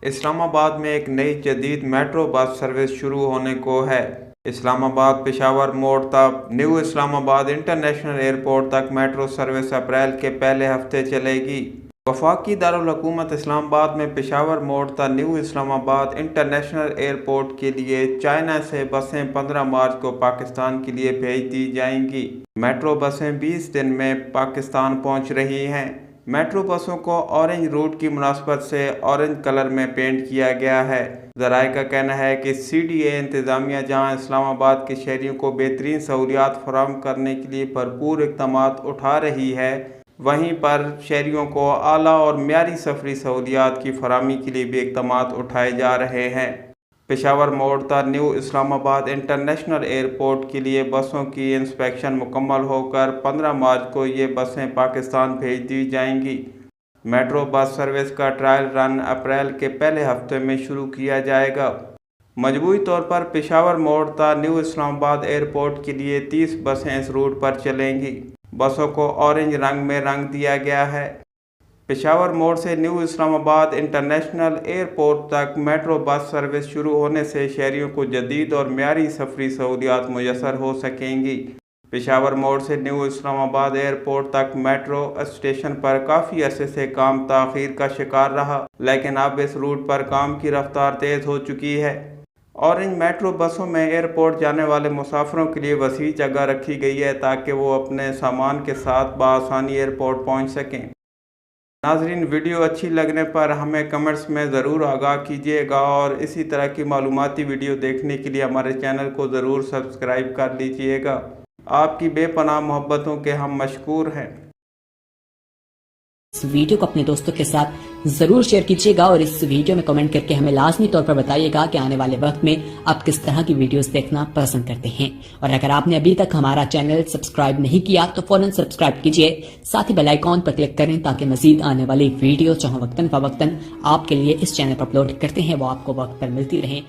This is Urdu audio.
اسلام آباد میں ایک نئی جدید میٹرو بس سروس شروع ہونے کو ہے۔ اسلام آباد پشاور موڑ تک نیو اسلام آباد انٹرنیشنل ایئرپورٹ تک میٹرو سروس اپریل کے پہلے ہفتے چلے گی۔ وفاقی دارالحکومت اسلام آباد میں پشاور موڑ تا نیو اسلام آباد انٹرنیشنل ایئرپورٹ کے لیے چائنا سے بسیں 15 مارچ کو پاکستان کے لیے بھیج دی جائیں گی۔ میٹرو بسیں 20 دن میں پاکستان پہنچ رہی ہیں۔ میٹرو بسوں کو اورنج روٹ کی مناسبت سے اورنج کلر میں پینٹ کیا گیا ہے۔ ذرائع کا کہنا ہے کہ سی ڈی اے انتظامیہ جہاں اسلام آباد کے شہریوں کو بہترین سہولیات فراہم کرنے کے لیے بھرپور اقدامات اٹھا رہی ہے، وہیں پر شہریوں کو اعلیٰ اور معیاری سفری سہولیات کی فراہمی کے لیے بھی اقدامات اٹھائے جا رہے ہیں۔ پشاور موڑ تا نیو اسلام آباد انٹرنیشنل ایئرپورٹ کے لیے بسوں کی انسپیکشن مکمل ہو کر 15 مارچ کو یہ بسیں پاکستان بھیج دی جائیں گی۔ میٹرو بس سروس کا ٹرائل رن اپریل کے پہلے ہفتے میں شروع کیا جائے گا۔ مجموعی طور پر پشاور موڑ تا نیو اسلام آباد ایئرپورٹ کے لیے 30 بسیں اس روٹ پر چلیں گی۔ بسوں کو اورنج رنگ میں رنگ دیا گیا ہے۔ پشاور موڑ سے نیو اسلام آباد انٹرنیشنل ایئرپورٹ تک میٹرو بس سروس شروع ہونے سے شہریوں کو جدید اور معیاری سفری سہولیات میسر ہو سکیں گی۔ پشاور موڑ سے نیو اسلام آباد ایئرپورٹ تک میٹرو اسٹیشن پر کافی عرصے سے کام تاخیر کا شکار رہا، لیکن اب اس روٹ پر کام کی رفتار تیز ہو چکی ہے۔ اورنج میٹرو بسوں میں ایئرپورٹ جانے والے مسافروں کے لیے وسیع جگہ رکھی گئی ہے تاکہ وہ اپنے سامان کے ساتھ بآسانی ایئرپورٹ پہنچ سکیں۔ ناظرین، ویڈیو اچھی لگنے پر ہمیں کمنٹس میں ضرور آگاہ کیجیے گا اور اسی طرح کی معلوماتی ویڈیو دیکھنے کے لیے ہمارے چینل کو ضرور سبسکرائب کر لیجیے گا۔ آپ کی بے پناہ محبتوں کے ہم مشکور ہیں۔ اس ویڈیو کو اپنے دوستوں کے ساتھ ضرور شیئر کیجیے گا اور اس ویڈیو میں کمنٹ کر کے ہمیں لازمی طور پر بتائیے گا کہ آنے والے وقت میں آپ کس طرح کی ویڈیوز دیکھنا پسند کرتے ہیں، اور اگر آپ نے ابھی تک ہمارا چینل سبسکرائب نہیں کیا تو فوراً سبسکرائب کیجیے، ساتھ ہی بیل آئیکن پر کلک کریں تاکہ مزید آنے والی ویڈیو جہاں وقتاً فوقتاً آپ کے لیے اس چینل پر اپلوڈ کرتے ہیں وہ آپ کو وقت پر ملتی رہیں۔